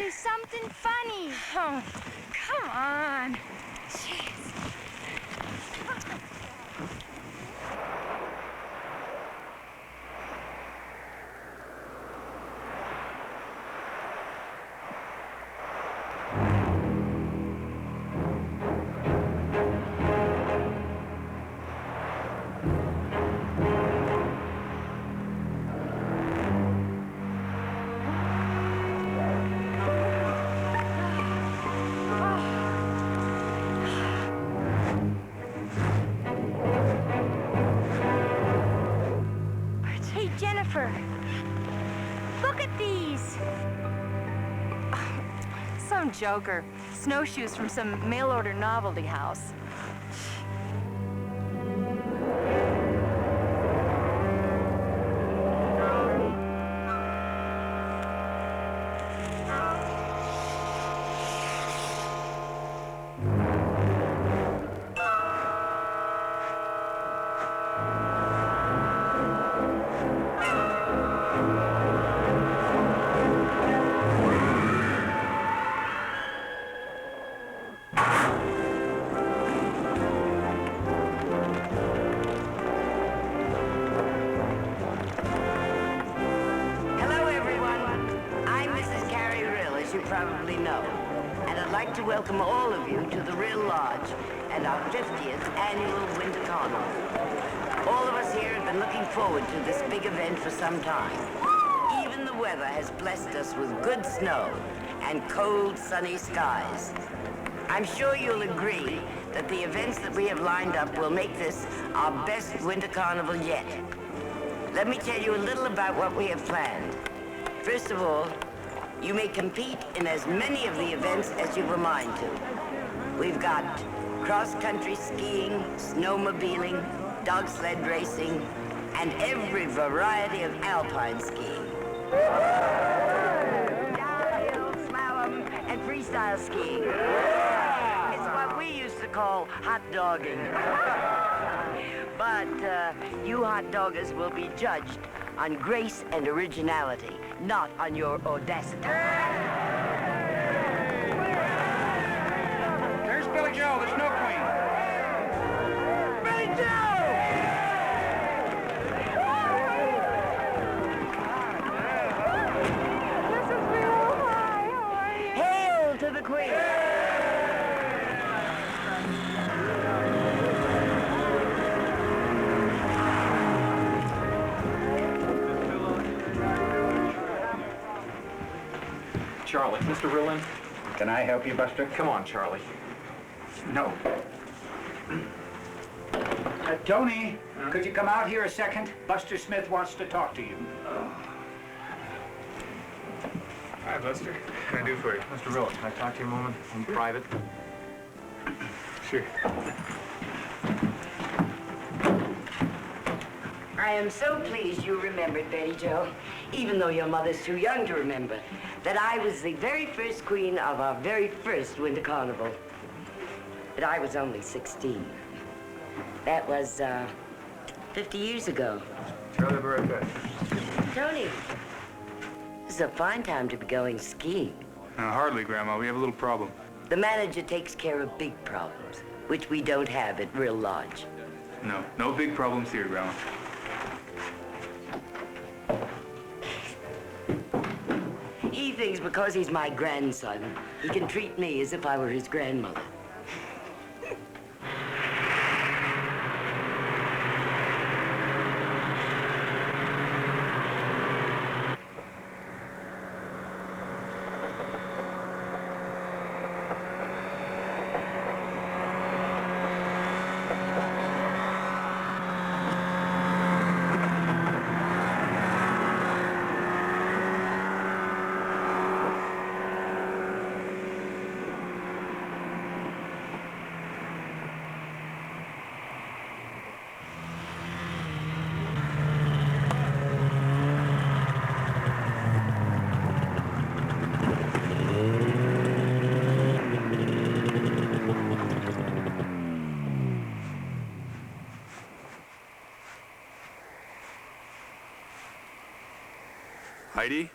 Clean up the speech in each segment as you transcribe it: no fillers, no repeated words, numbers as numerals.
do something funny. Oh, come on. Jeez. Hey, Jennifer. Look at these. Some joker. Snowshoes from some mail-order novelty house. Probably know. And I'd like to welcome all of you to the Real Lodge and our 50th annual Winter Carnival. All of us here have been looking forward to this big event for some time. Even the weather has blessed us with good snow and cold, sunny skies. I'm sure you'll agree that the events that we have lined up will make this our best Winter Carnival yet. Let me tell you a little about what we have planned. First of all, you may compete in as many of the events as you have a mind to. We've got cross-country skiing, snowmobiling, dog sled racing, and every variety of alpine skiing. Downhill, slalom, and freestyle skiing. It's what we used to call hot dogging. But you hot doggers will be judged on grace and originality, not on your audacity. There's Billy Joe, the Snow Queen. Billy Joe! This is real high. How are you? Hail to the Queen! Charlie, Mr. Rillin. Can I help you, Buster? Come on, Charlie. No. Tony, could you come out here a second? Buster Smith wants to talk to you. Hi, Buster. What can I do for you? Mr. Rillin, can I talk to you a moment in private? Sure. I am so pleased you remembered, Betty Jo, even though your mother's too young to remember, that I was the very first queen of our very first Winter Carnival. But I was only 16. That was, 50 years ago. Charlie, be right back. Tony, this is a fine time to be going skiing. Hardly, Grandma. We have a little problem. The manager takes care of big problems, which we don't have at Real Lodge. No big problems here, Grandma. He thinks because he's my grandson, he can treat me as if I were his grandmother. Heidi?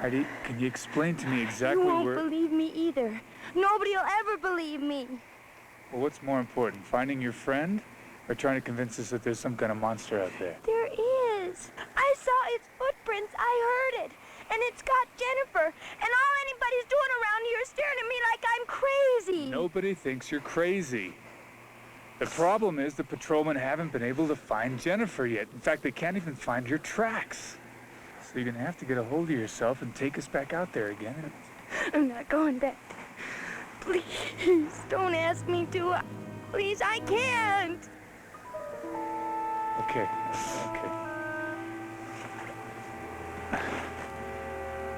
Heidi, can you explain to me exactly You won't where... believe me either. Nobody will ever believe me. Well, what's more important, finding your friend or trying to convince us that there's some kind of monster out there? There is. I saw its footprints. I heard it. And it's got Jennifer. And all anybody's doing around here is staring at me like I'm crazy. Nobody thinks you're crazy. The problem is the patrolmen haven't been able to find Jennifer yet. In fact, they can't even find your tracks. So you're gonna have to get a hold of yourself and take us back out there again. I'm not going back. Please, don't ask me to. Please, I can't. Okay.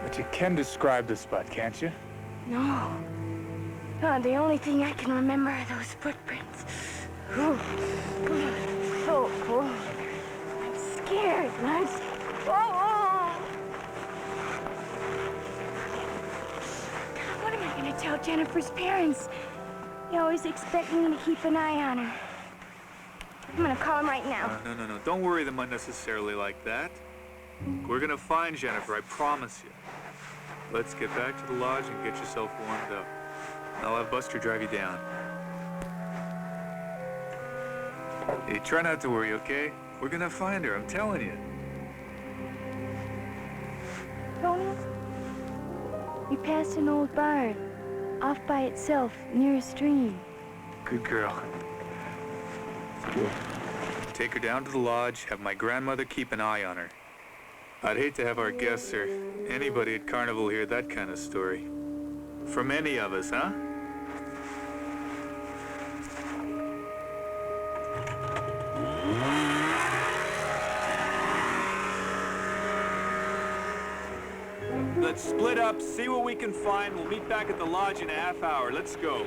But you can describe the spot, can't you? No. No, the only thing I can remember are those footprints. Ooh. So cold. I'm scared. What am I going to tell Jennifer's parents? They always expect me to keep an eye on her. I'm going to call them right now. No. Don't worry them unnecessarily like that. We're gonna find Jennifer, I promise you. Let's get back to the lodge and get yourself warmed up. I'll have Buster drive you down. Hey, try not to worry, okay? We're gonna find her, I'm telling you. Tony, we passed an old barn, off by itself, near a stream. Good girl. Good. Take her down to the lodge, have my grandmother keep an eye on her. I'd hate to have our guests or anybody at Carnival hear that kind of story. From any of us, huh? Let's split up, see what we can find. We'll meet back at the lodge in a half hour. Let's go.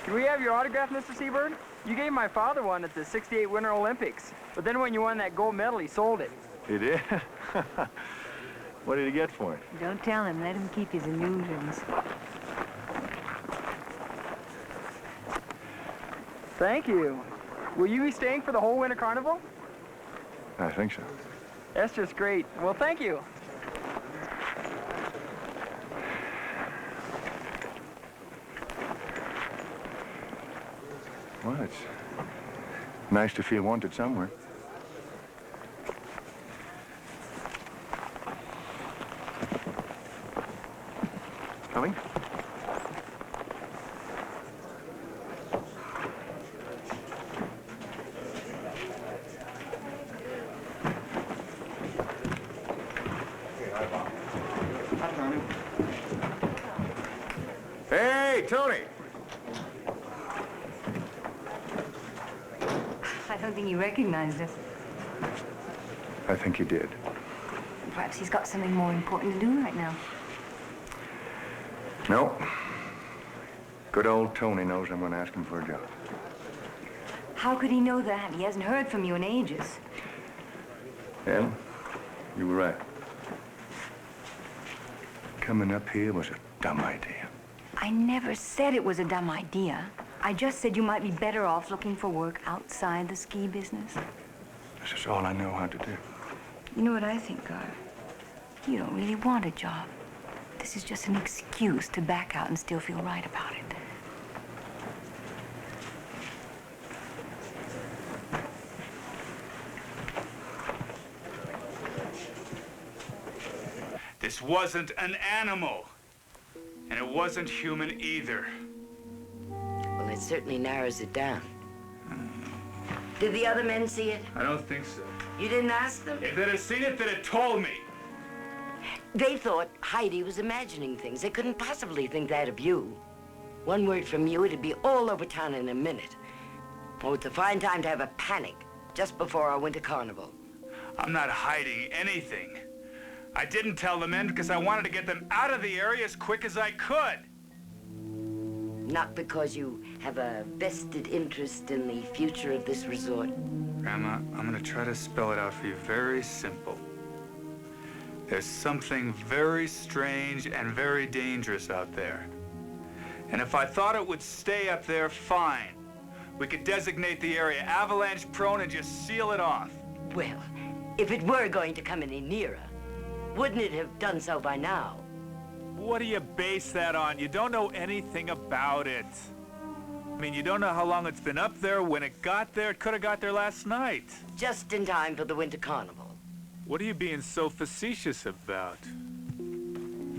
Can we have your autograph, Mr. Seabird? You gave my father one at the '68 Winter Olympics. But then when you won that gold medal, he sold it. He did? What did he get for it? Don't tell him. Let him keep his illusions. Thank you. Will you be staying for the whole Winter Carnival? I think so. That's just great. Well, thank you. Well, it's nice to feel wanted somewhere. Coming? Hey, Tony! I don't think he recognized us. I think you did. Perhaps he's got something more important to do right now. No. Good old Tony knows I'm going to ask him for a job. How could he know that? He hasn't heard from you in ages. Yeah, you were right. Coming up here was a dumb idea. I never said it was a dumb idea. I just said you might be better off looking for work outside the ski business. This is all I know how to do. You know what I think, Gar? You don't really want a job. This is just an excuse to back out and still feel right about it. This wasn't an animal. And it wasn't human either. Well, it certainly narrows it down. Did the other men see it? I don't think so. You didn't ask them? If they'd have seen it, they'd have told me. They thought Heidi was imagining things. They couldn't possibly think that of you. One word from you, it'd be all over town in a minute. Oh, it's a fine time to have a panic just before our winter carnival. I'm not hiding anything. I didn't tell the men because I wanted to get them out of the area as quick as I could. Not because you have a vested interest in the future of this resort. Grandma, I'm gonna try to spell it out for you very simple. There's something very strange and very dangerous out there. And if I thought it would stay up there, fine. We could designate the area avalanche prone and just seal it off. Well, if it were going to come any nearer, wouldn't it have done so by now? What do you base that on? You don't know anything about it. I mean, you don't know how long it's been up there. When it got there, it could have got there last night. Just in time for the winter carnival. What are you being so facetious about?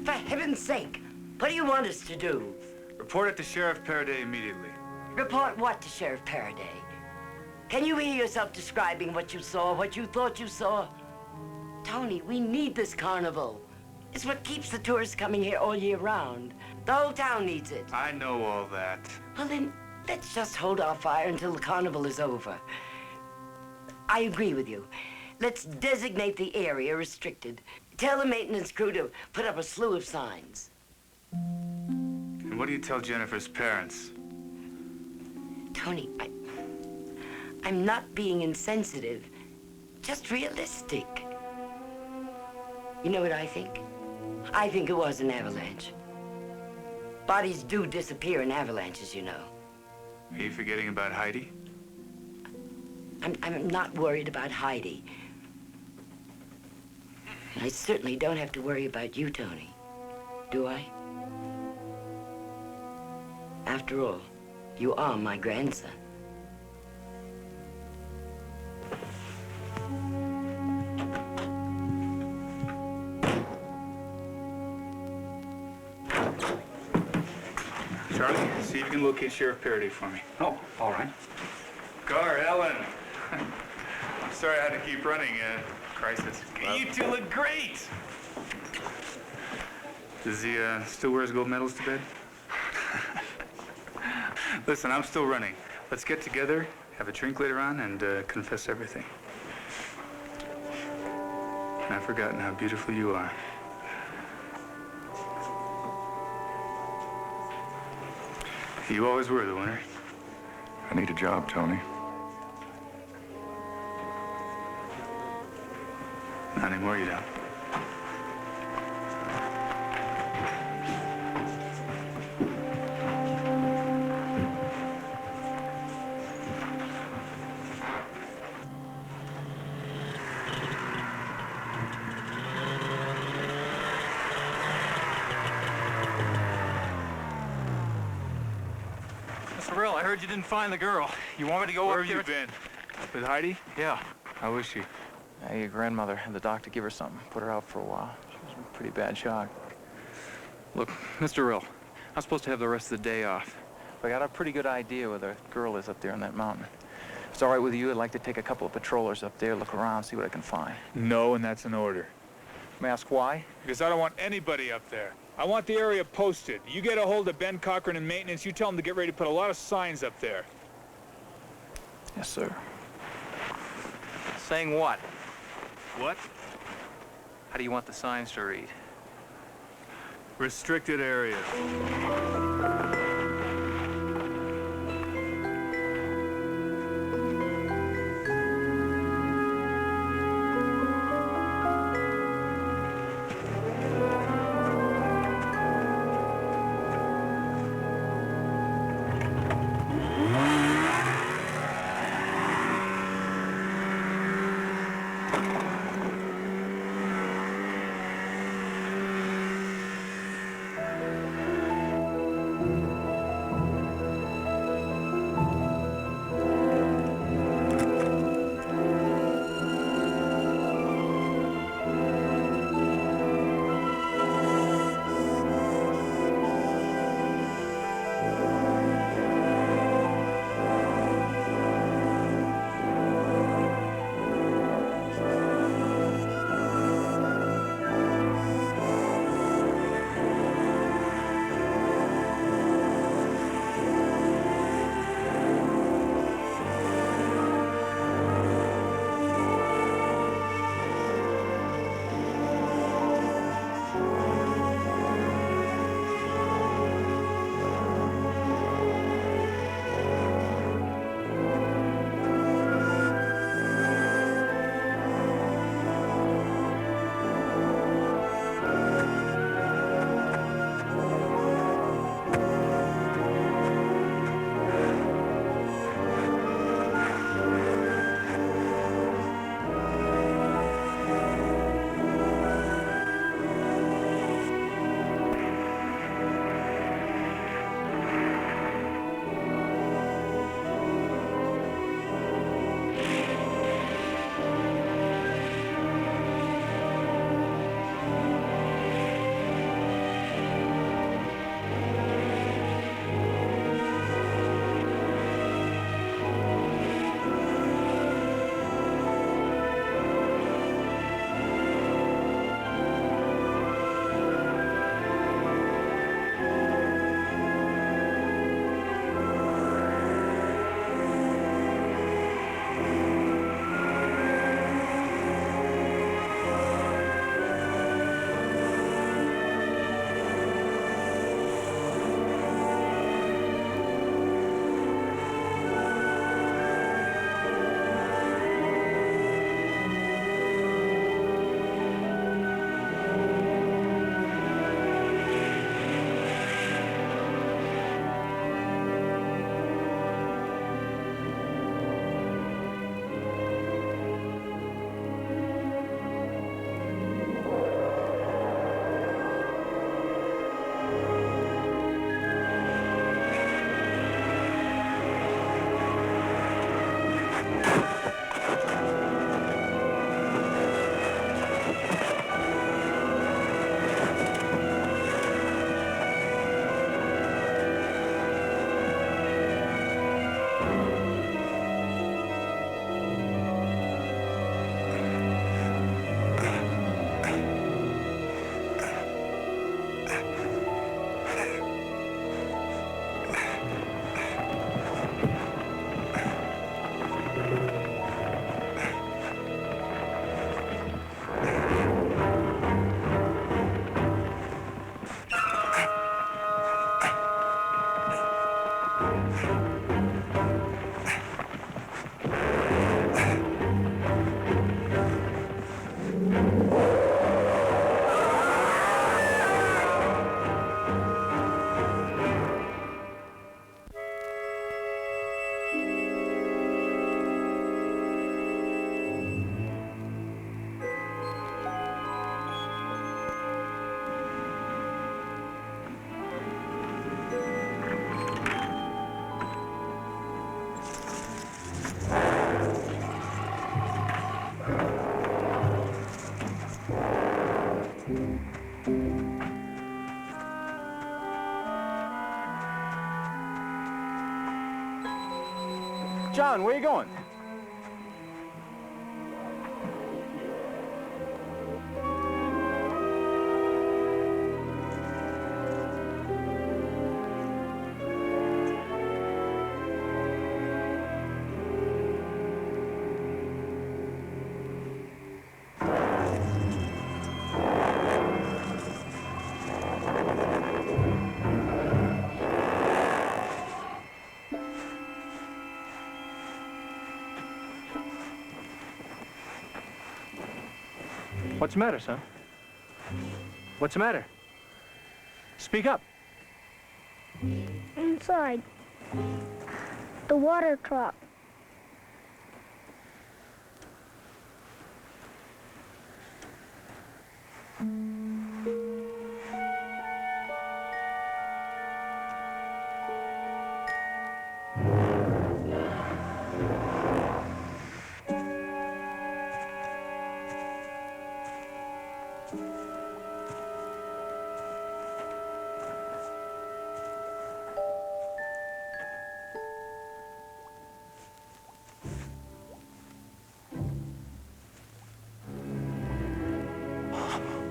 For heaven's sake, what do you want us to do? Report it to Sheriff Paraday immediately. Report what to Sheriff Paraday? Can you hear yourself describing what you saw, what you thought you saw? Tony, we need this carnival. It's what keeps the tourists coming here all year round. The whole town needs it. I know all that. Well, then, let's just hold our fire until the carnival is over. I agree with you. Let's designate the area restricted. Tell the maintenance crew to put up a slew of signs. And what do you tell Jennifer's parents? Tony, I'm not being insensitive, just realistic. You know what I think? I think it was an avalanche. Bodies do disappear in avalanches, you know. Are you forgetting about Heidi? I'm not worried about Heidi. I certainly don't have to worry about you, Tony. Do I? After all, you are my grandson. Charlie, see if you can locate Sheriff Paraday for me. Oh, all right. Gar, Ellen. I'm sorry I had to keep running. Crisis. You two look great. Does he still wear his gold medals to bed? Listen, I'm still running. Let's get together, have a drink later on, and confess everything. I've forgotten how beautiful you are. You always were the winner. I need a job, Tony. Not anymore, you don't. Mr. Brill, heard you didn't find the girl. You want me to go Where up have there? you been? With Heidi? Yeah. How is she? Your grandmother had the doctor give her something, put her out for a while. She was in pretty bad shock. Look, Mr. Rill, I'm supposed to have the rest of the day off. But I got a pretty good idea where the girl is up there on that mountain. If it's all right with you, I'd like to take a couple of patrollers up there, look around, see what I can find. No, and that's an order. May I ask why? Because I don't want anybody up there. I want the area posted. You get a hold of Ben Cochran in maintenance, you tell him to get ready to put a lot of signs up there. Yes, sir. Saying what? What? How do you want the signs to read? Restricted area. John, where you going? What's the matter, son? What's the matter? Speak up. Inside. The water truck.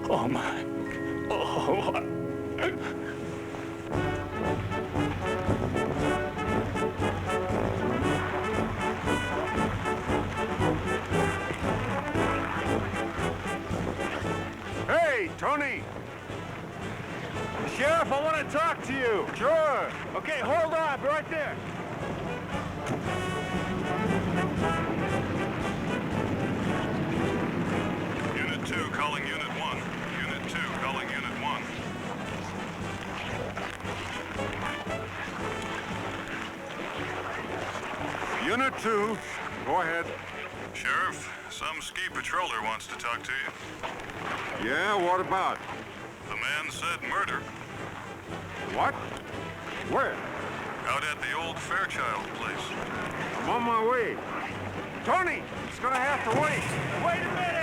Oh, my. Oh. Hey, Tony! Sheriff, I want to talk to you. Sure. Okay, hold on. I'll be right there. Unit 2 calling Unit 1. Unit 2 calling Unit 1. Unit 2, go ahead. Sheriff, some ski patroller wants to talk to you. Yeah, what about? The man said murder. What? Where? Out at the old Fairchild place. I'm on my way. Tony, it's gonna have to wait. Wait a minute!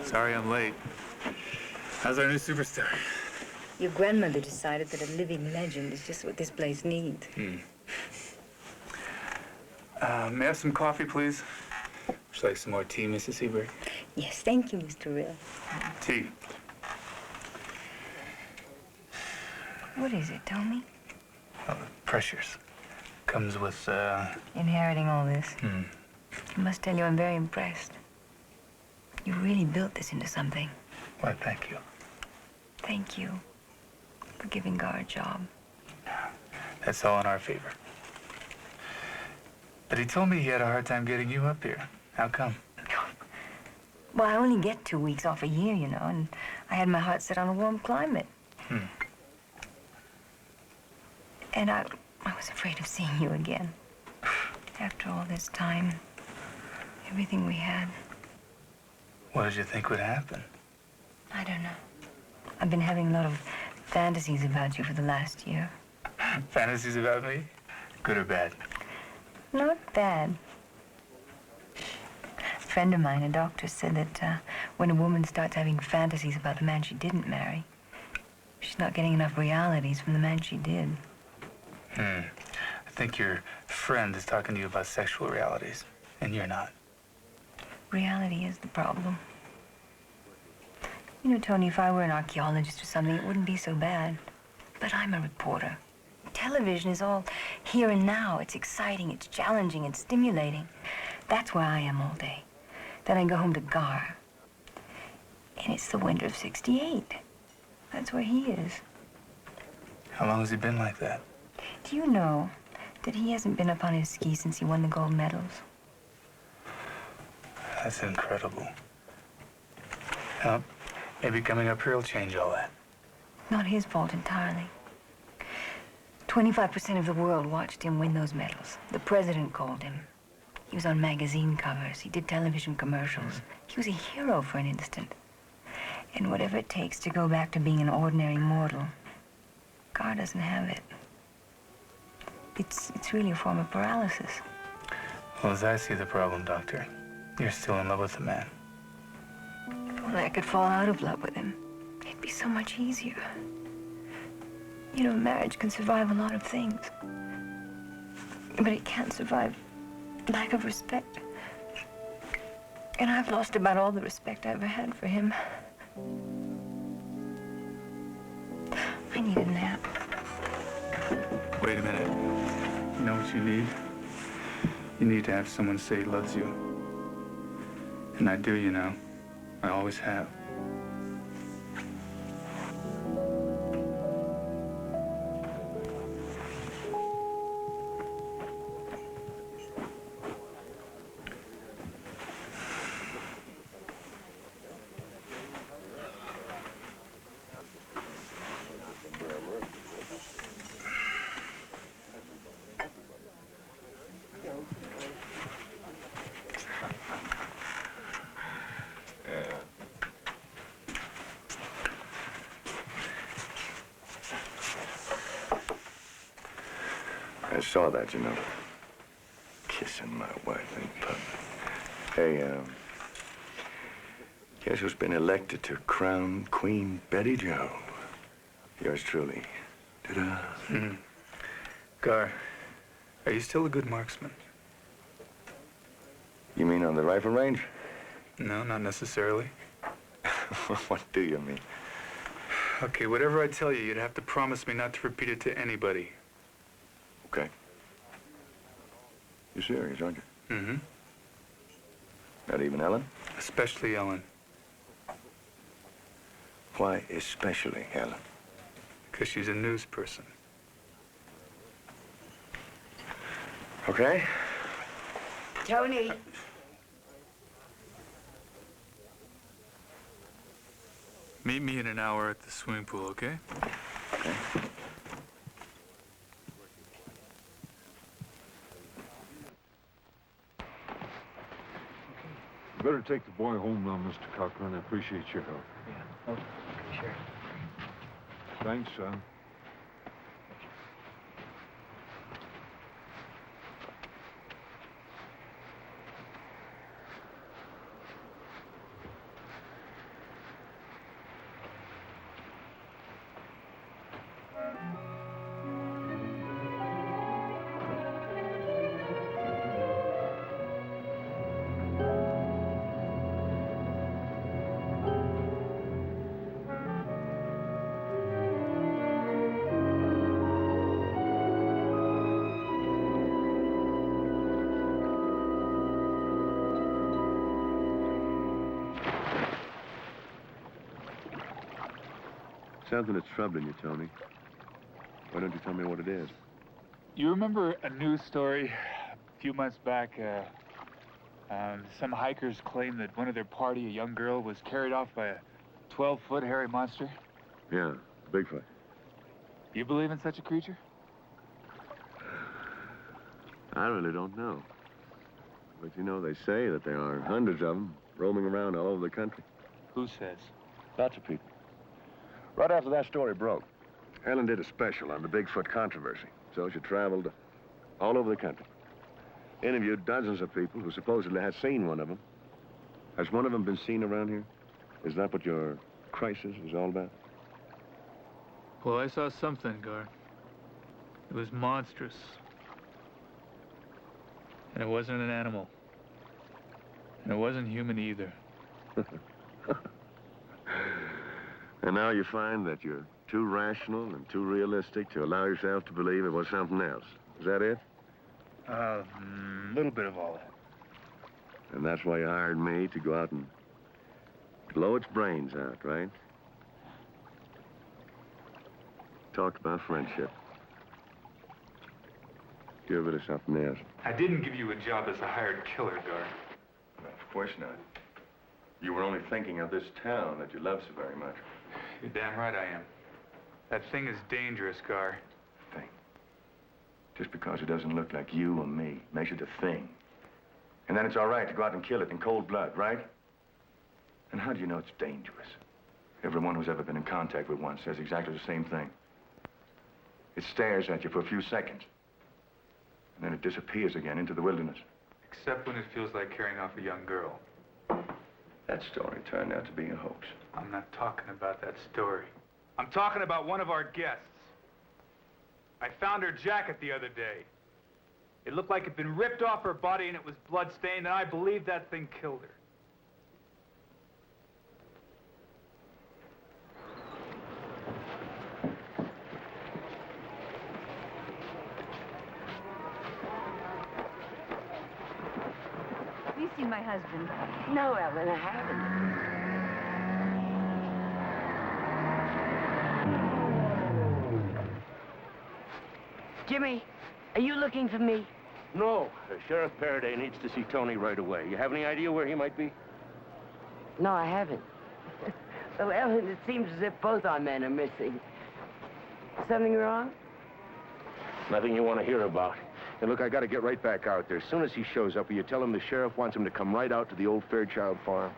Sorry I'm late. How's our new superstar? Your grandmother decided that a living legend is just what this place needs. May I have some coffee, please? Would you like some more tea, Mrs. Seabird? Yes, thank you, Mr. Rill. Tea. What is it, tell me? Well, the pressures. Comes with, Inheriting all this. I must tell you, I'm very impressed. You really built this into something. Why, thank you. Thank you for giving Gar a job. That's all in our favor. But he told me he had a hard time getting you up here. How come? Well, I only get 2 weeks off a year, you know, and I had my heart set on a warm climate. And I was afraid of seeing you again. After all this time, everything we had. What did you think would happen? I don't know. I've been having a lot of fantasies about you for the last year. Fantasies about me? Good or bad? Not bad. A friend of mine, a doctor, said that when a woman starts having fantasies about the man she didn't marry, she's not getting enough realities from the man she did. I think your friend is talking to you about sexual realities, and you're not. Reality is the problem. You know, Tony, if I were an archaeologist or something, it wouldn't be so bad. But I'm a reporter. Television is all here and now. It's exciting, it's challenging, it's stimulating. That's where I am all day. Then I go home to Gar. And it's the winter of '68. That's where he is. How long has he been like that? Do you know that he hasn't been up on his skis since he won the gold medals? That's incredible. Well, maybe coming up here will change all that. Not his fault entirely. 25% of the world watched him win those medals. The president called him. He was on magazine covers. He did television commercials. He was a hero for an instant. And whatever it takes to go back to being an ordinary mortal, Gar doesn't have it. It's really a form of paralysis. Well, as I see the problem, Doctor, you're still in love with the man. Well, I could fall out of love with him. It'd be so much easier. You know, marriage can survive a lot of things. But it can't survive lack of respect. And I've lost about all the respect I ever had for him. I need a nap. Wait a minute. You know what you need? You need to have someone say he loves you. And I do, you know. I always have. I saw that, you know. Kissing my wife in public. Hey, guess who's been elected to crown Queen Betty Joe? Yours truly. Ta-da. Gar, are you still a good marksman? You mean on the rifle range? No, not necessarily. What do you mean? Okay, whatever I tell you, you'd have to promise me not to repeat it to anybody. Okay. You're serious, aren't you? Mm-hmm. Not even Ellen? Especially Ellen. Why especially Ellen? Because she's a news person. Okay. Tony. Meet me in an hour at the swimming pool, okay? Okay. You better take the boy home now, Mr. Cochran. I appreciate your help. Yeah. Okay, sure. Thanks, son. Something that's troubling you, Tony. Why don't you tell me what it is? You remember a news story a few months back? Some hikers claimed that one of their party, a young girl, was carried off by a 12-foot hairy monster. Yeah, Bigfoot. You believe in such a creature? I really don't know. But you know, they say that there are hundreds of them roaming around all over the country. Who says? Lots of people. Right after that story broke, Ellen did a special on the Bigfoot controversy. So she traveled all over the country. Interviewed dozens of people who supposedly had seen one of them. Has one of them been seen around here? Is that what your crisis is all about? Well, I saw something, Gar. It was monstrous. And it wasn't an animal. And it wasn't human either. And now you find that you're too rational and too realistic to allow yourself to believe it was something else. Is that it? A little bit of all that. And that's why you hired me to go out and blow its brains out, right? Talked about friendship. Give it something else. I didn't give you a job as a hired killer, Gar. Of course not. You were only thinking of this town that you love so very much. You're damn right I am. That thing is dangerous, Gar. Thing. Just because it doesn't look like you or me makes it a thing. And then it's all right to go out and kill it in cold blood, right? And how do you know it's dangerous? Everyone who's ever been in contact with one says exactly the same thing. It stares at you for a few seconds, and then it disappears again into the wilderness. Except when it feels like carrying off a young girl. That story turned out to be a hoax. I'm not talking about that story. I'm talking about one of our guests. I found her jacket the other day. It looked like it'd been ripped off her body and it was blood-stained, and I believe that thing killed her. Have you seen my husband? No, Ellen, I haven't. Jimmy, are you looking for me? No, Sheriff Faraday needs to see Tony right away. You have any idea where he might be? No, I haven't. Well, Ellen, it seems as if both our men are missing. Something wrong? Nothing you want to hear about. And look, I got to get right back out there. As soon as he shows up, will you tell him the sheriff wants him to come right out to the old Fairchild farm?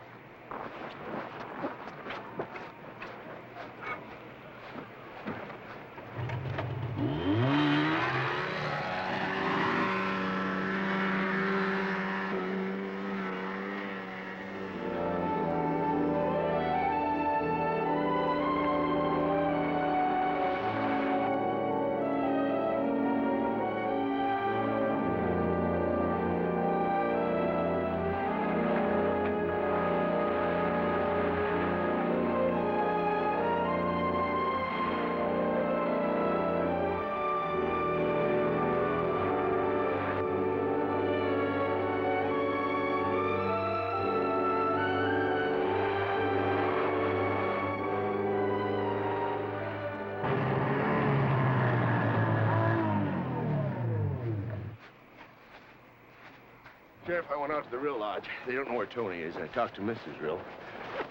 Sheriff, I went out to the Rill Lodge. They don't know where Tony is. I talked to Mrs. Rill.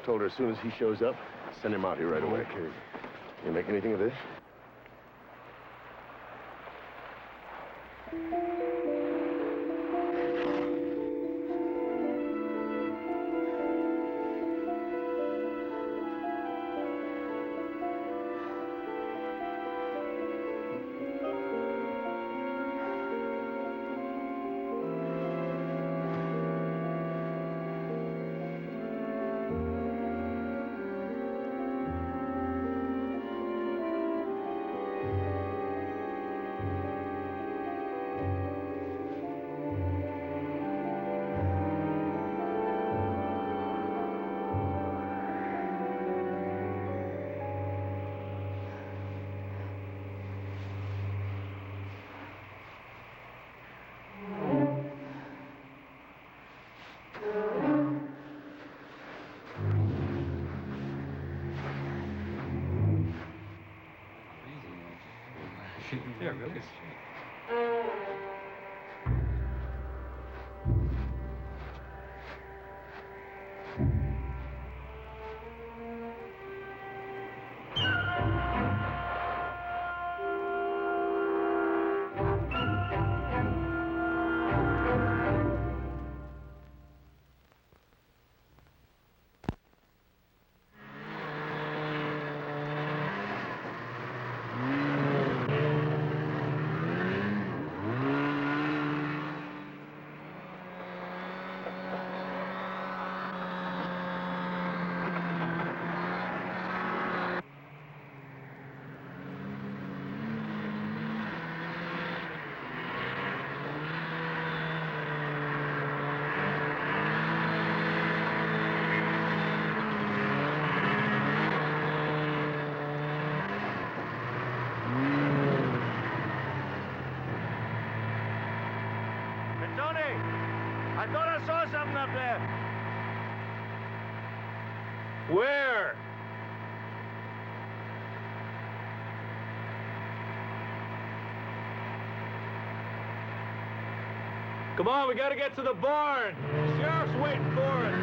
Told her as soon as he shows up, send him out here right away. Okay. You make anything of this? Yeah, really. I thought I saw something up there. Where? Come on, we gotta get to the barn. The sheriff's waiting for us.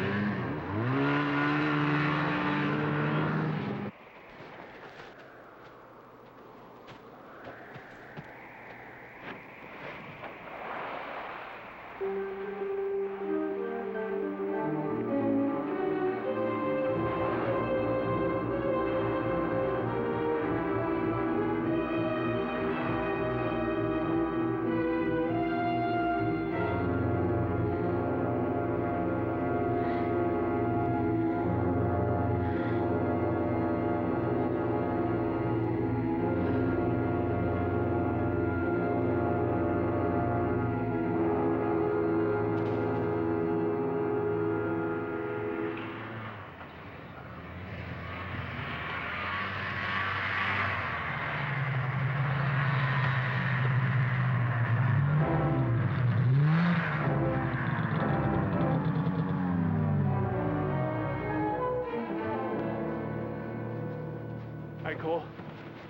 Cole.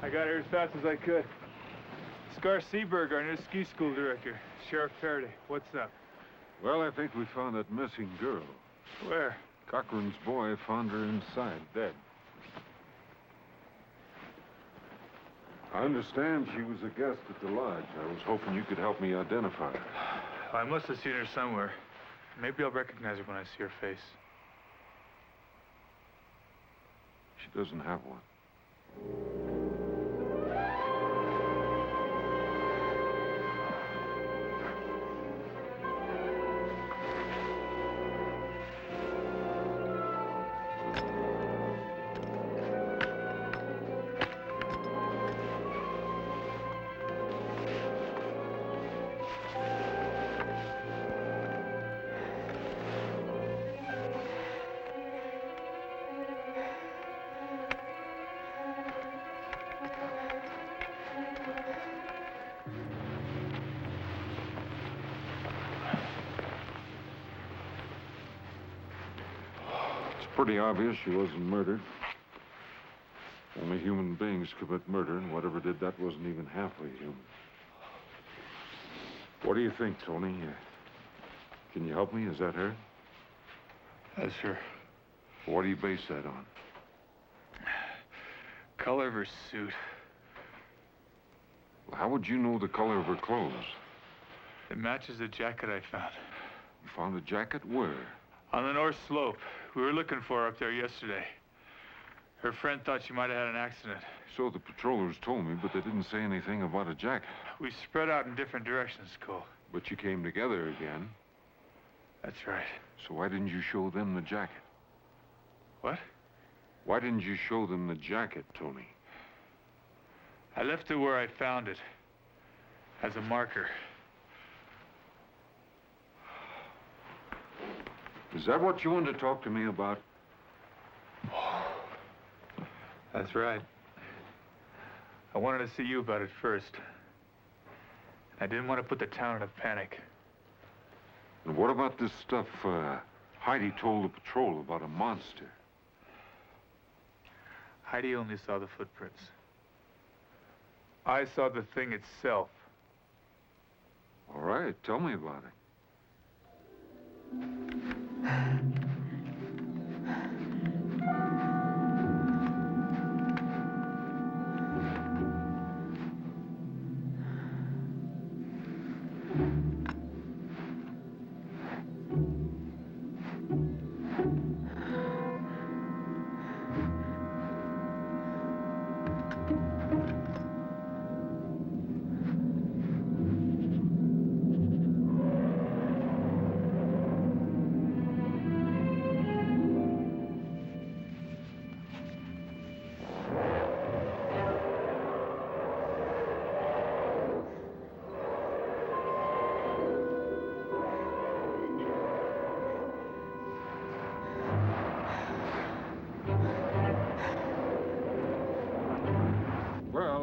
I got here as fast as I could. Scar Seaberg, our new ski school director. Sheriff Faraday, what's up? Well, I think we found that missing girl. Where? Cochran's boy found her inside, dead. I understand she was a guest at the lodge. I was hoping you could help me identify her. I must have seen her somewhere. Maybe I'll recognize her when I see her face. She doesn't have one. Pretty obvious she wasn't murdered. Only human beings commit murder, and whatever did that wasn't even halfway human. What do you think, Tony? Can you help me? Is that her? Sure. What do you base that on? Color of her suit. Well, how would you know the color of her clothes? It matches the jacket I found. You found the jacket where? On the north slope. We were looking for her up there yesterday. Her friend thought she might have had an accident. So the patrollers told me, but they didn't say anything about a jacket. We spread out in different directions, Cole. But you came together again. That's right. So why didn't you show them the jacket? What? Why didn't you show them the jacket, Tony? I left it where I found it. As a marker. Is that what you wanted to talk to me about? That's right. I wanted to see you about it first. I didn't want to put the town in a panic. And what about this stuff Heidi told the patrol about a monster? Heidi only saw the footprints. I saw the thing itself. All right, tell me about it.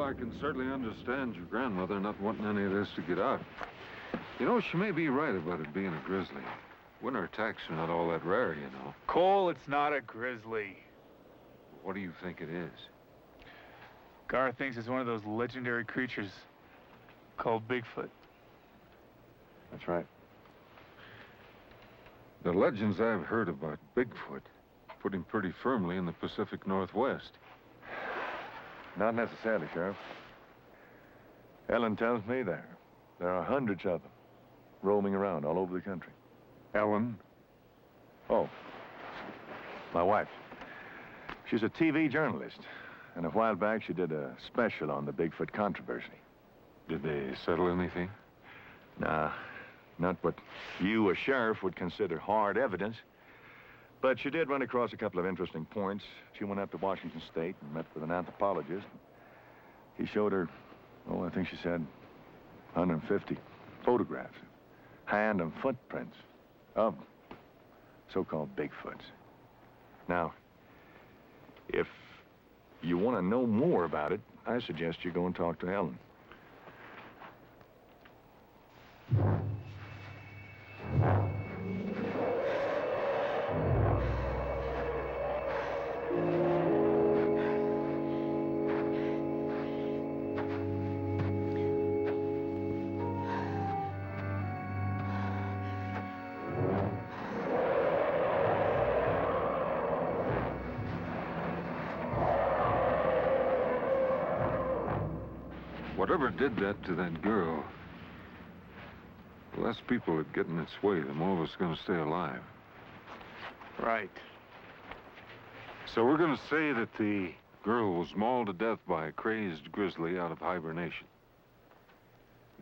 I can certainly understand your grandmother not wanting any of this to get out. You know, she may be right about it being a grizzly. Winter attacks are not all that rare, you know. Cole, it's not a grizzly. What do you think it is? Gar thinks it's one of those legendary creatures called Bigfoot. That's right. The legends I've heard about Bigfoot put him pretty firmly in the Pacific Northwest. Not necessarily, Sheriff. Ellen tells me there are hundreds of them roaming around all over the country. Ellen? Oh, my wife. She's a TV journalist. And a while back, she did a special on the Bigfoot controversy. Did they settle anything? Nah, not what you, a sheriff, would consider hard evidence. But she did run across a couple of interesting points. She went up to Washington State and met with an anthropologist. He showed her, I think she said 150 photographs, hand and footprints of so-called Bigfoots. Now, if you want to know more about it, I suggest you go and talk to Ellen. Whatever did that to that girl, the less people that get in its way, the more of us are going to stay alive. Right. So we're going to say that the girl was mauled to death by a crazed grizzly out of hibernation.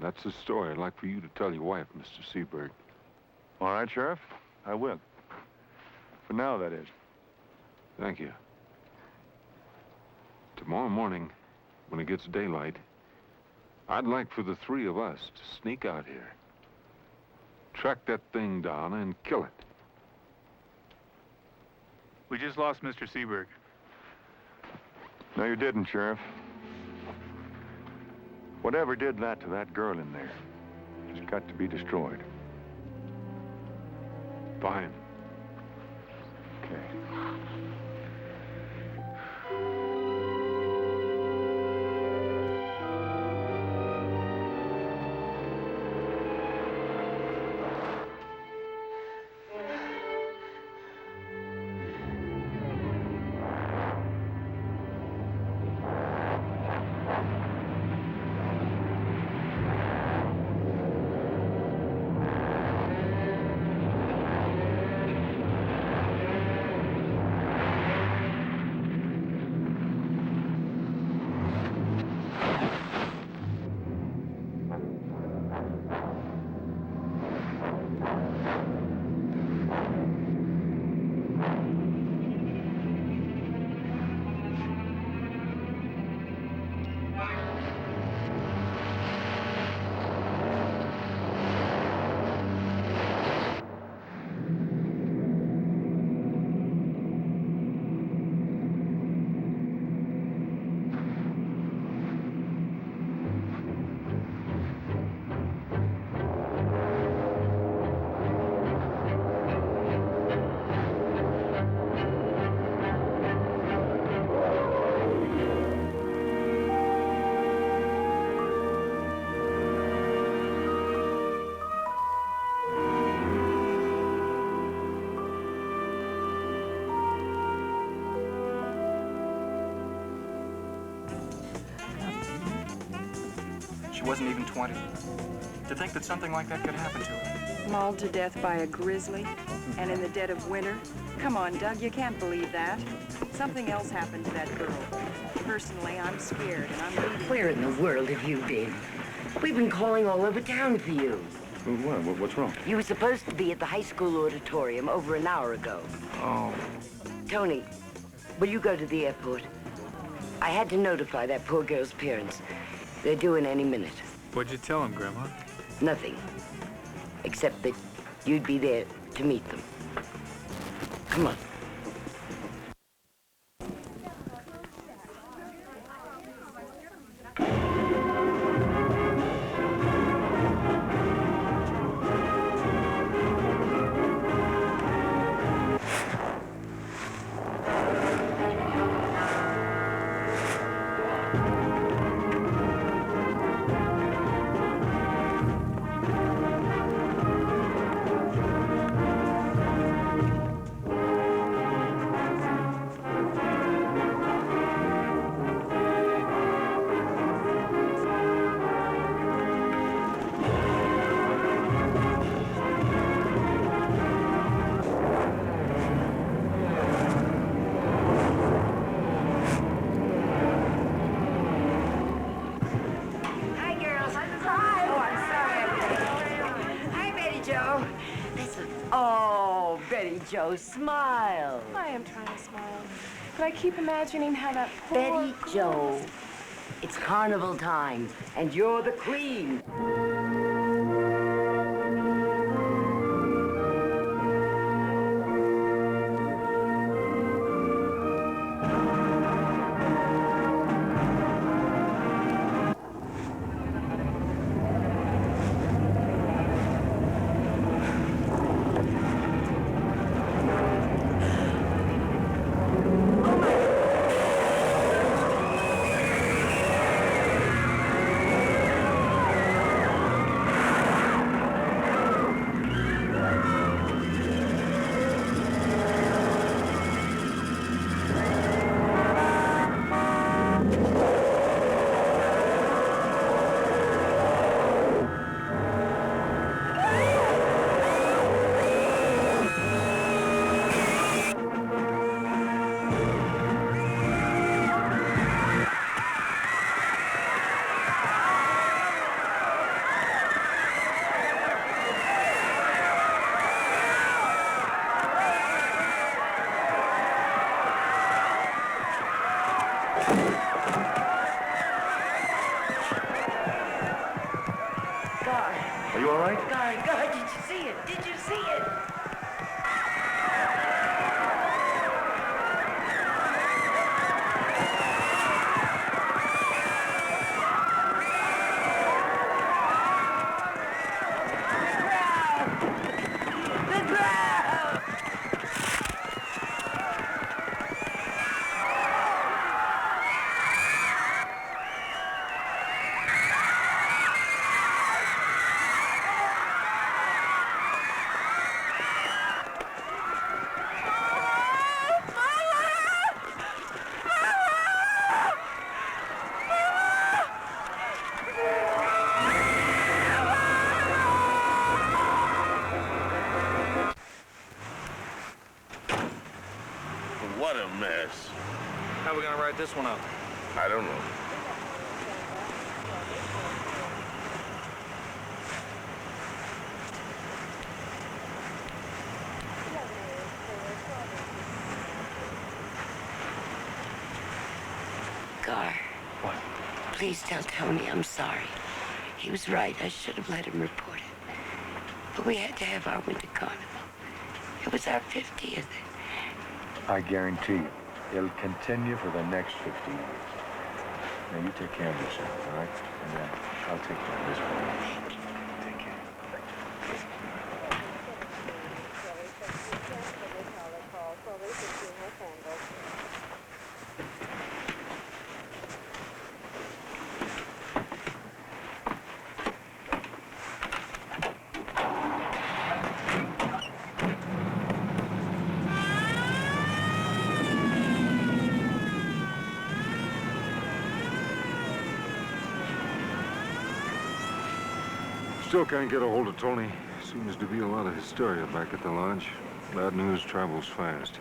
That's the story I'd like for you to tell your wife, Mr. Seabird. All right, Sheriff. I will. For now, that is. Thank you. Tomorrow morning, when it gets daylight, I'd like for the three of us to sneak out here, track that thing down, and kill it. We just lost Mr. Seaberg. No, you didn't, Sheriff. Whatever did that to that girl in there has got to be destroyed. Fine. Okay. She wasn't even 20. To think that something like that could happen to her. Mauled to death by a grizzly, and in the dead of winter. Come on, Doug, you can't believe that. Something else happened to that girl. Personally, I'm scared, and I'm leaving. Where in the world have you been? We've been calling all over town for you. What's wrong? You were supposed to be at the high school auditorium over an hour ago. Oh. Tony, will you go to the airport? I had to notify that poor girl's parents. They're due in any minute. What'd you tell him, Grandma? Nothing. Except that you'd be there to meet them. Come on. Joe, smile. I am trying to smile. But I keep imagining how that poor Betty girl... Joe, it's carnival time, and you're the queen. my God, did you see it? Did you see it? What a mess. How are we gonna ride this one out? I don't know. Gar. What? Please tell Tony I'm sorry. He was right. I should have let him report it. But we had to have our winter carnival. It was our 50th. I guarantee you, it'll continue for the next 50 years. Now, you take care of yourself, all right? And I'll take care of this one. Take care. Still can't get a hold of Tony. Seems to be a lot of hysteria back at the lodge. Bad news travels fast.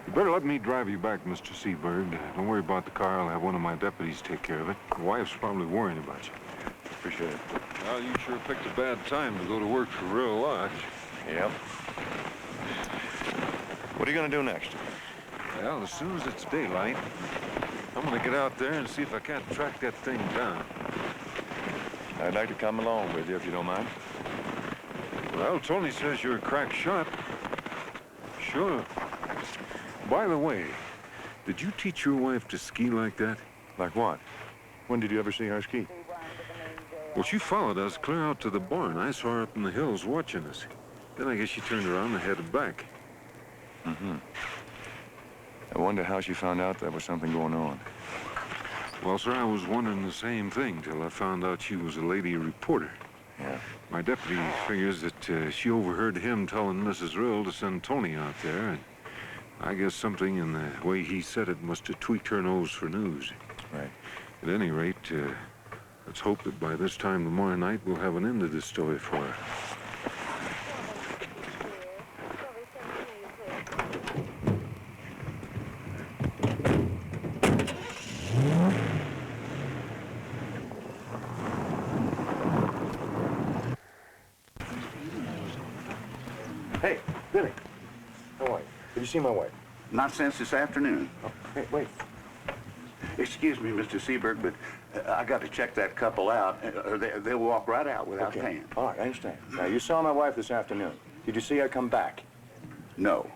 You better let me drive you back, Mr. Seaberg. Don't worry about the car. I'll have one of my deputies take care of it. Your wife's probably worrying about you. Appreciate it. Well, you sure picked a bad time to go to work for Real Lodge. Yep. What are you gonna do next? Well, as soon as it's daylight, I'm gonna get out there and see if I can't track that thing down. I'd like to come along with you, if you don't mind. Well, Tony says you're a crack shot. Sure. By the way, did you teach your wife to ski like that? Like what? When did you ever see her ski? Well, she followed us clear out to the barn. I saw her up in the hills watching us. Then I guess she turned around and headed back. Mm-hmm. I wonder how she found out there was something going on. Well, sir, I was wondering the same thing till I found out she was a lady reporter. Yeah. My deputy figures that she overheard him telling Mrs. Rill to send Tony out there, and I guess something in the way he said it must have tweaked her nose for news. Right. At any rate, let's hope that by this time tomorrow night we'll have an end to this story for her. Hey, Billy. How are you? Did you see my wife? Not since this afternoon. Oh, hey, wait. Excuse me, Mr. Seaberg, but I got to check that couple out. They'll walk right out without paying. All right, I understand. Now, you saw my wife this afternoon. Did you see her come back? No.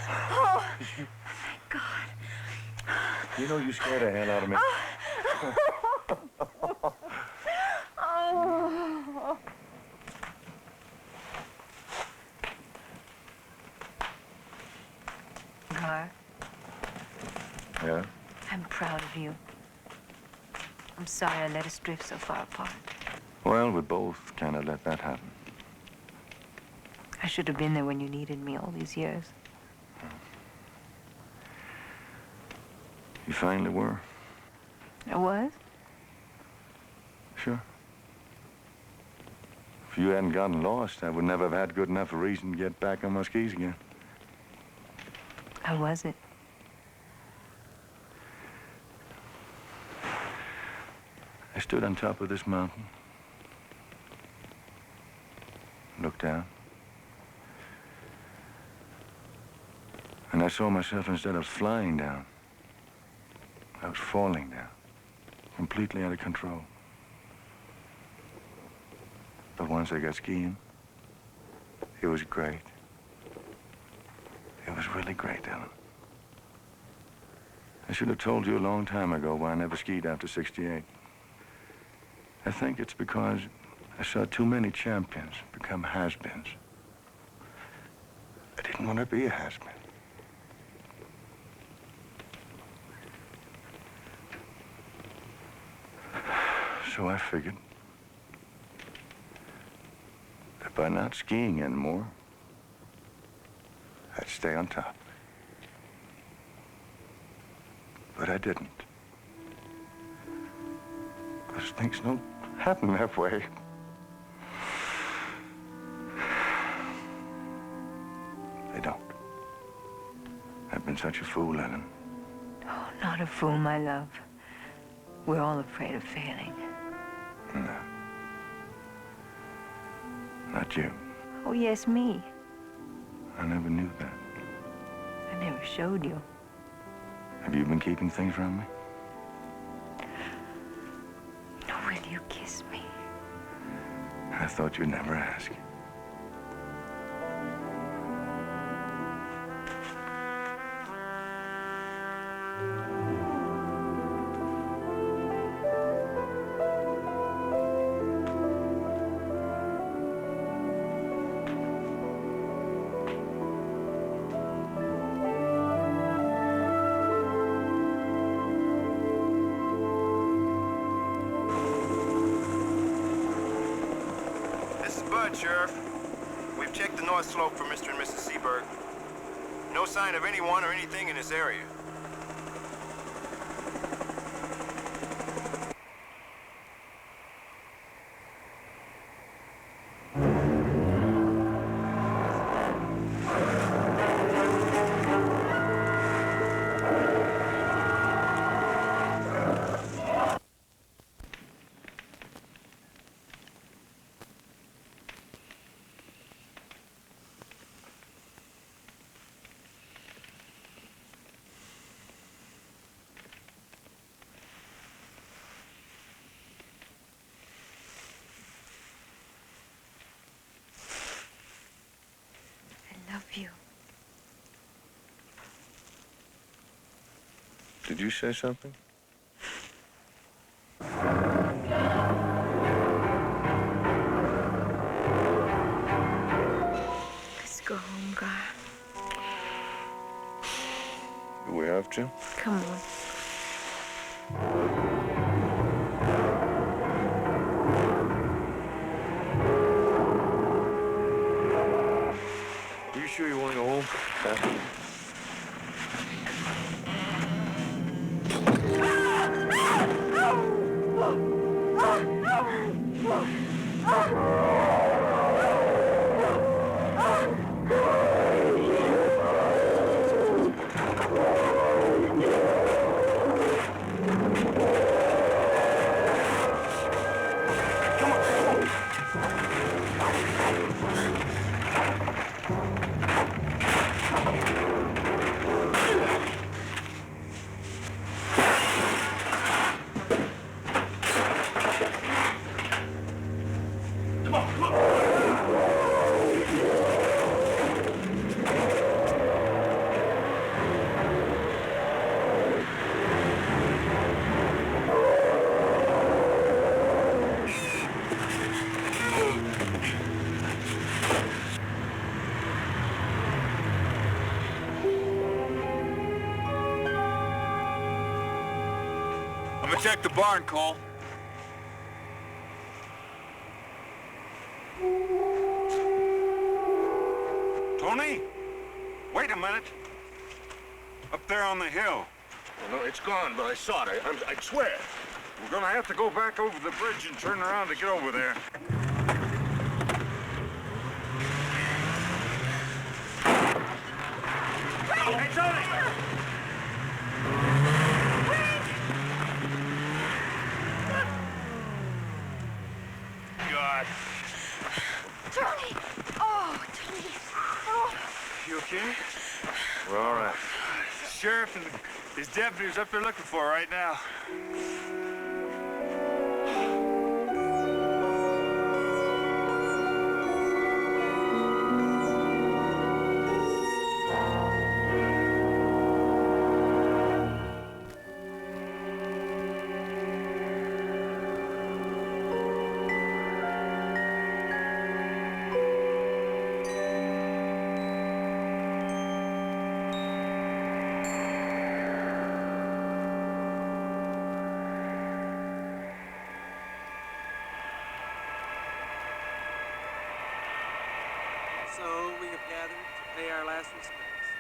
Oh, thank God. You know you scared the hell out of me. Oh. Gar, Yeah? I'm proud of you. I'm sorry I let us drift so far apart. Well, we both kind of let that happen. I should have been there when you needed me all these years. You finally were. I was? Sure. If you hadn't gotten lost, I would never have had good enough a reason to get back on my skis again. How was it? I stood on top of this mountain, looked down, and I saw myself, instead of flying down, I was falling down, completely out of control. But once I got skiing, it was great. It was really great, Ellen. I should have told you a long time ago why I never skied after 68. I think it's because I saw too many champions become has-beens. I didn't want to be a has-been. So I figured that by not skiing anymore, I'd stay on top. But I didn't. Because things don't happen that way. They don't. I've been such a fool, Ellen. Oh, not a fool, my love. We're all afraid of failing. No. Not you. Oh, yes, me. I never knew that. I never showed you. Have you been keeping things from me? Will you kiss me? I thought you'd never ask. Sheriff. We've checked the north slope for Mr. and Mrs. Seberg. No sign of anyone or anything in this area. Love you. Did you say something? Let's go home, Gar. Do we have to? Come on. You sure you want to go home? check the barn, Cole. Tony? Wait a minute. Up there on the hill. Well, no, it's gone, but I saw it. I swear. We're gonna have to go back over the bridge and turn around to get over there. Hey, Tony! God. Tony! Oh, Tony. Oh. You okay? We're all right. Sheriff and his deputies up there looking for her right now. So we have gathered to pay our last respects.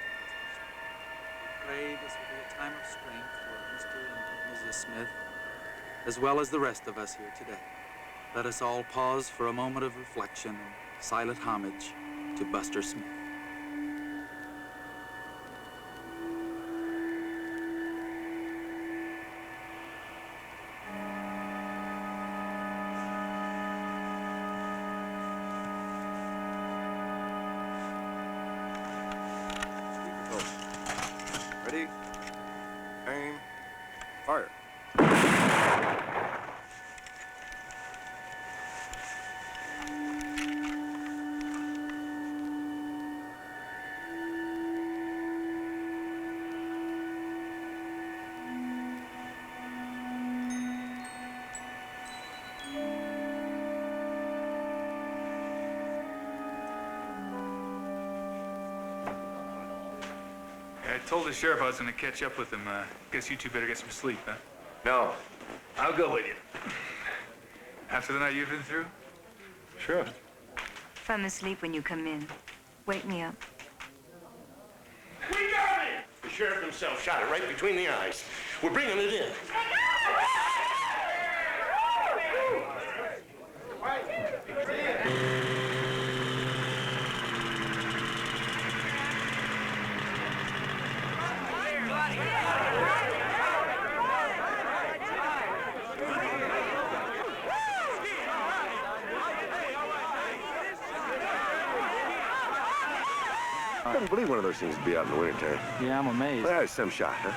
We pray this will be a time of strength for Mr. and Mrs. Smith, as well as the rest of us here today. Let us all pause for a moment of reflection and silent homage to Buster Smith. Ready? Aim. Fire. I told the sheriff I was gonna catch up with him. Guess you two better get some sleep, huh? No. I'll go with you. After the night you've been through? Sure. If I'm asleep when you come in, wake me up. We got it! The sheriff himself shot it right between the eyes. We're bringing it in. I couldn't believe one of those things would be out in the wintertime. Yeah, I'm amazed. Well, there's some shot, huh?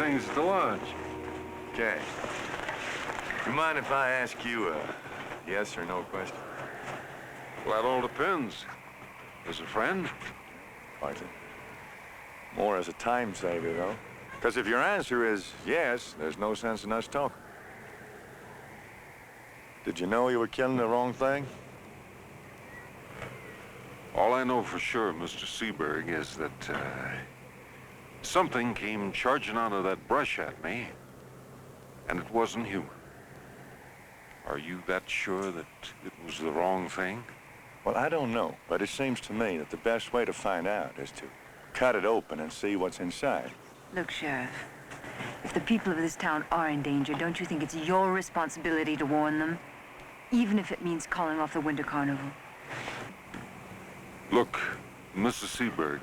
At the lodge. Okay. You mind if I ask you a yes or no question? Well, that all depends. As a friend? Hardly. More as a time saver, though. Because if your answer is yes, there's no sense in us talking. Did you know you were killing the wrong thing? All I know for sure, Mr. Seaberg, is that something came charging out of that brush at me, and it wasn't human. Are you that sure that it was the wrong thing? Well, I don't know, but it seems to me that the best way to find out is to cut it open and see what's inside. Look, Sheriff, if the people of this town are in danger, don't you think it's your responsibility to warn them? Even if it means calling off the Winter Carnival. Look, Mrs. Seberg,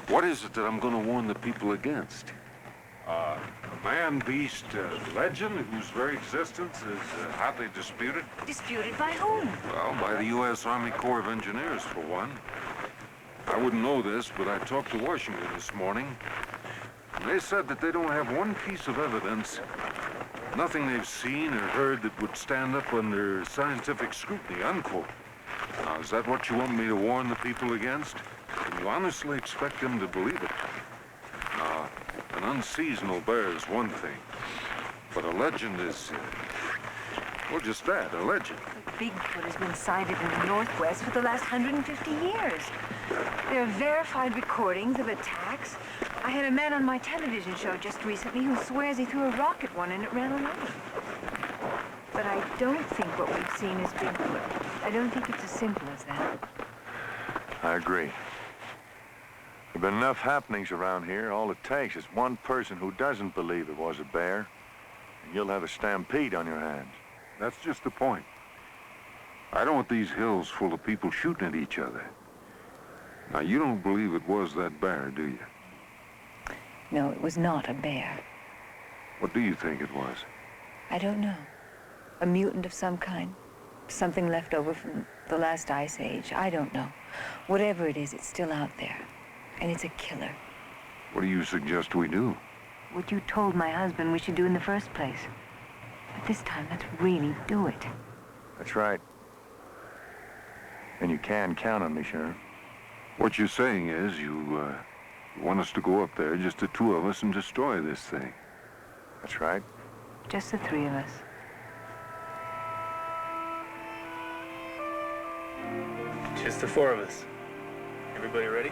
what is it that I'm going to warn the people against? A man-beast legend whose very existence is hotly disputed? Disputed by whom? Well, by the U.S. Army Corps of Engineers, for one. I wouldn't know this, but I talked to Washington this morning. And they said that they don't have one piece of evidence, nothing they've seen or heard that would stand up under scientific scrutiny, unquote. Now, is that what you want me to warn the people against? Can you honestly expect them to believe it? Now, an unseasonal bear is one thing, but a legend is, well, just that, a legend. Bigfoot has been sighted in the Northwest for the last 150 years. There are verified recordings of attacks. I had a man on my television show just recently who swears he threw a rock at one and it ran away. But I don't think what we've seen is Bigfoot. I don't think it's as simple as that. I agree. There've been enough happenings around here. All it takes is one person who doesn't believe it was a bear, and you'll have a stampede on your hands. That's just the point. I don't want these hills full of people shooting at each other. Now, you don't believe it was that bear, do you? No, it was not a bear. What do you think it was? I don't know. A mutant of some kind. Something left over from the last ice age. I don't know. Whatever it is, it's still out there. And it's a killer. What do you suggest we do? What you told my husband we should do in the first place. But this time, let's really do it. That's right. And you can count on me, Sheriff. What you're saying is you want us to go up there, just the two of us, and destroy this thing. That's right. Just the three of us. Just the four of us. Everybody ready?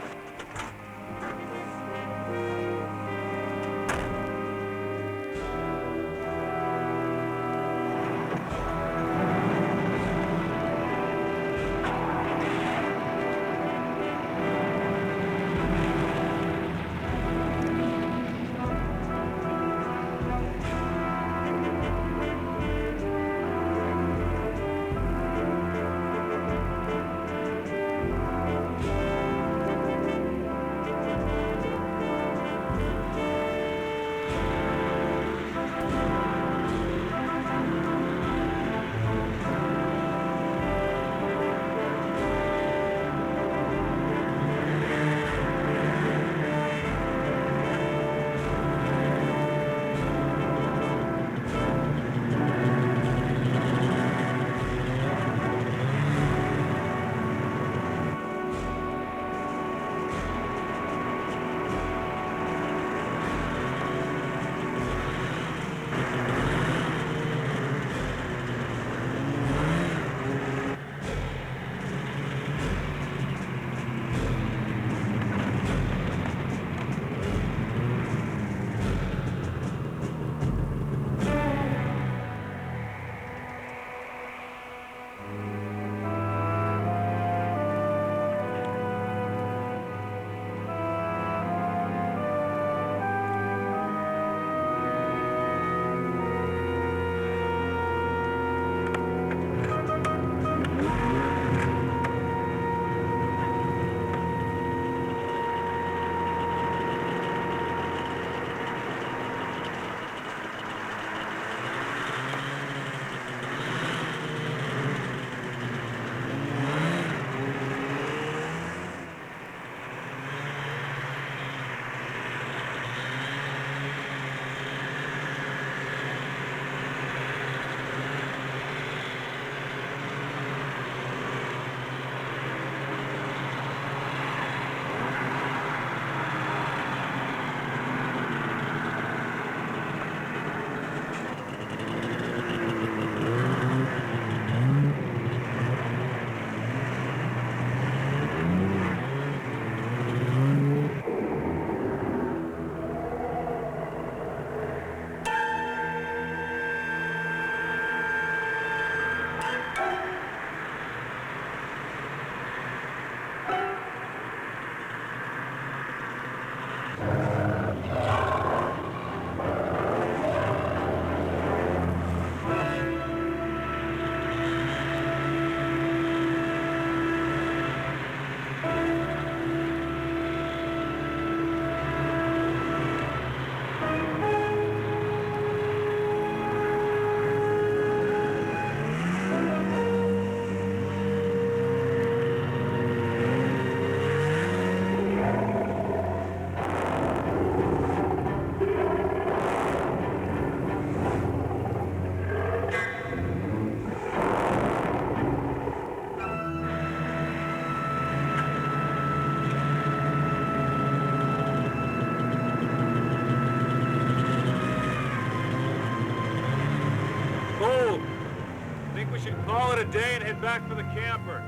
we should call it a day and head back for the camper.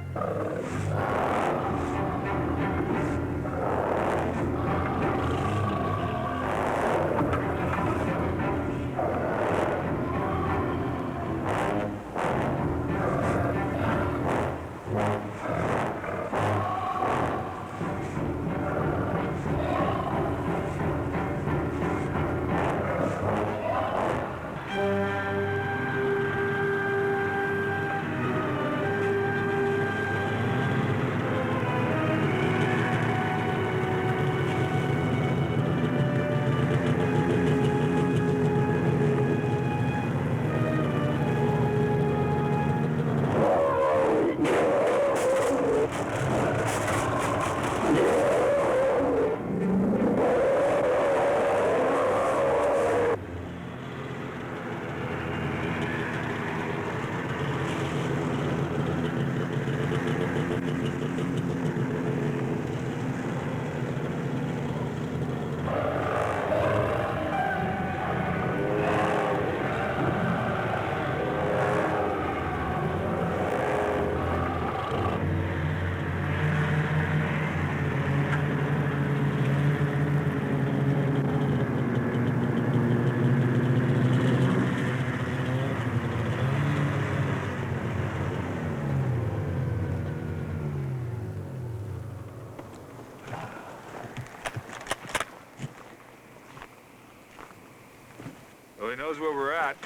Well, he knows where we're at.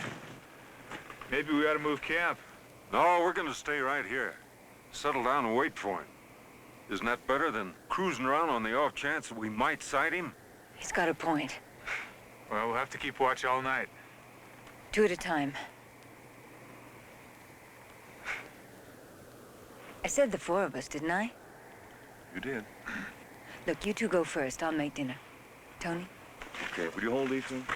Maybe we ought to move camp. No, we're gonna stay right here. Settle down and wait for him. Isn't that better than cruising around on the off chance that we might sight him? He's got a point. Well, we'll have to keep watch all night. 2 at a time. I said the 4 of us, didn't I? You did. Look, you two go first. I'll make dinner. Tony? Okay, would you hold these things?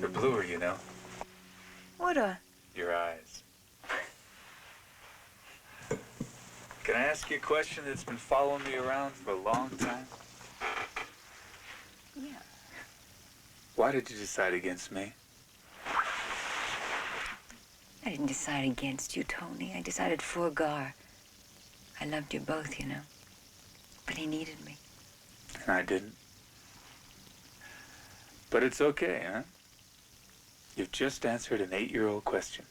They're bluer, you know. What a... Your eyes. Can I ask you a question that's been following me around for a long time? Yeah. Why did you decide against me? I didn't decide against you, Tony. I decided for Gar. I loved you both, you know. But he needed me. And I didn't. But it's okay, huh? You've just answered an 8-year-old question.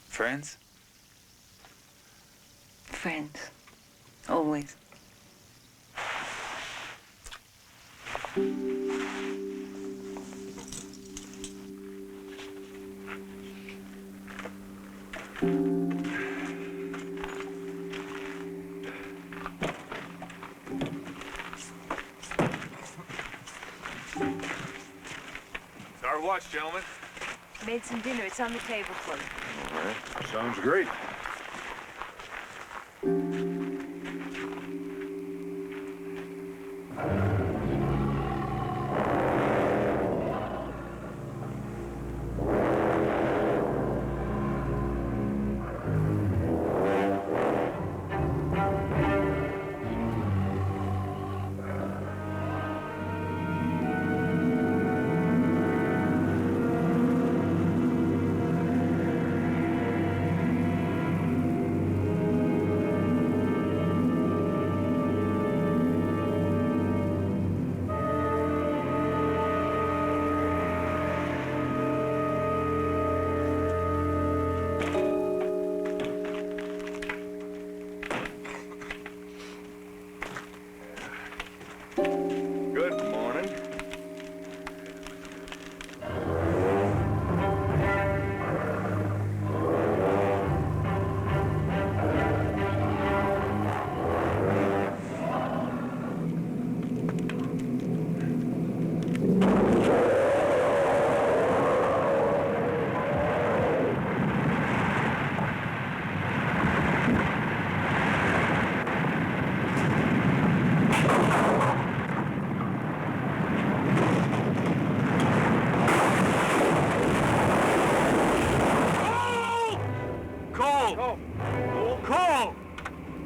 Friends? Friends. Always. It's our watch, gentlemen. Made some dinner. It's on the table for you. All right. Sounds great.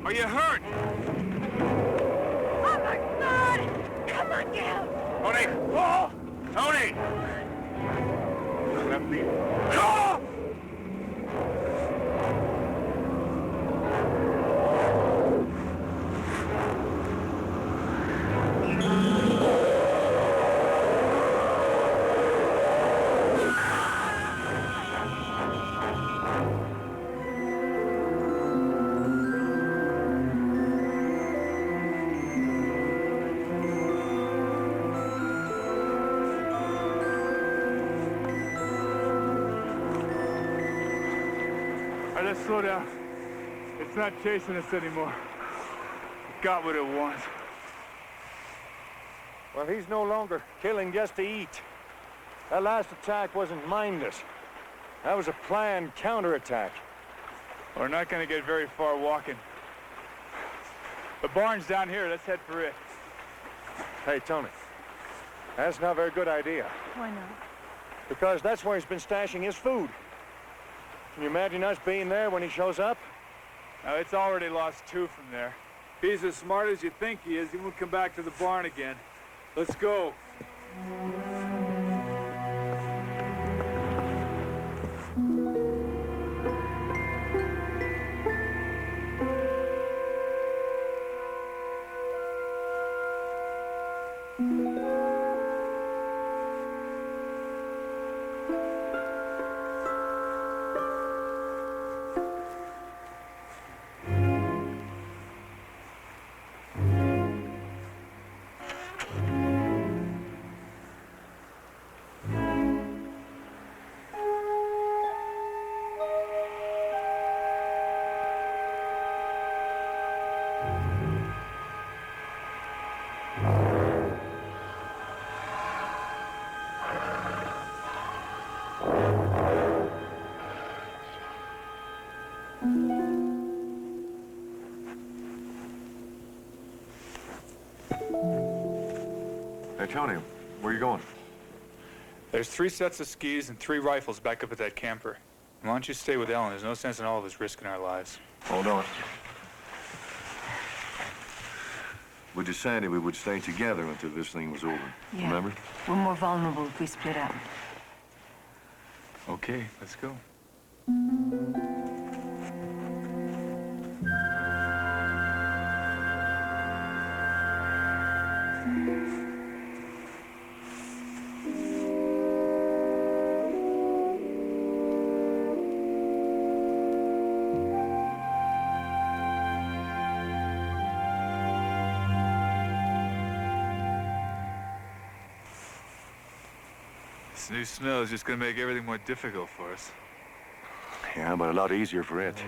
Are you hurt? Oh my God! Come on down! Tony! Oh! Tony! Left me. Oh! All right, let's slow down. It's not chasing us anymore. It got what it wants. Well, he's no longer killing just to eat. That last attack wasn't mindless. That was a planned counterattack. We're not gonna get very far walking. The barn's down here. Let's head for it. Hey, Tony. That's not a very good idea. Why not? Because that's where he's been stashing his food. Can you imagine us being there when he shows up? Now, it's already lost 2 from there. If he's as smart as you think he is, he won't come back to the barn again. Let's go. Hey, Tony, where are you going? There's 3 sets of skis and 3 rifles back up at that camper. Why don't you stay with Ellen? There's no sense in all of us risking our lives. Hold on. We decided we would stay together until this thing was over. Yeah. Remember? We're more vulnerable if we split up. Okay, let's go. This new snow is just gonna make everything more difficult for us. Yeah, but a lot easier for it.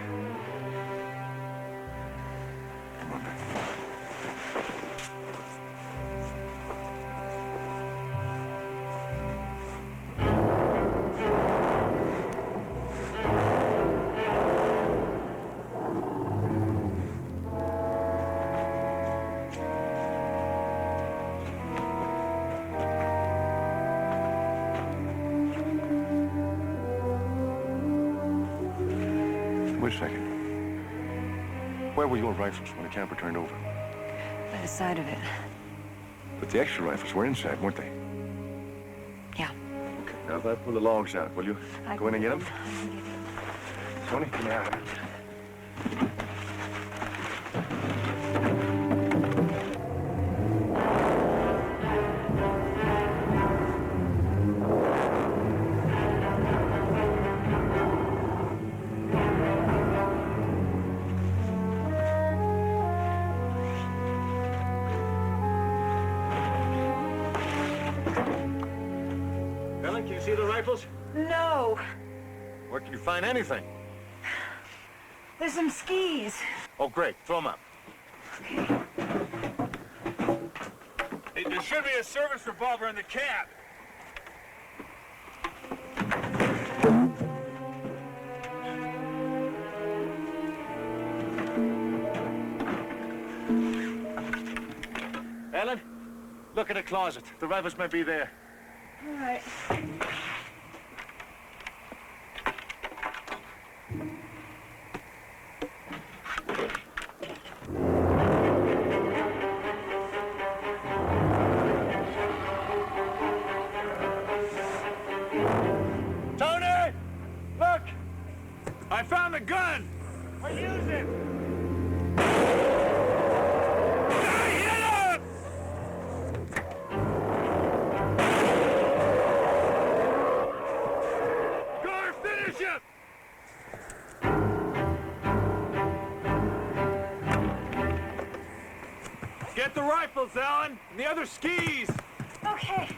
Wait a second. Where were your rifles when the camper turned over? By the side of it. But the extra rifles were inside, weren't they? Yeah. Okay, now if I pull the logs out, will you go in and get them? Tony, come here. Ellen, can you see the rifles? No. Where can you find anything? There's some skis. Oh, great. Throw them up. Hey, there should be a service revolver in the cab. Ellen, look in the closet. The rifles may be there. All right. Use it! Gar, finish him! Get the rifles, Alan, and the other skis! Okay.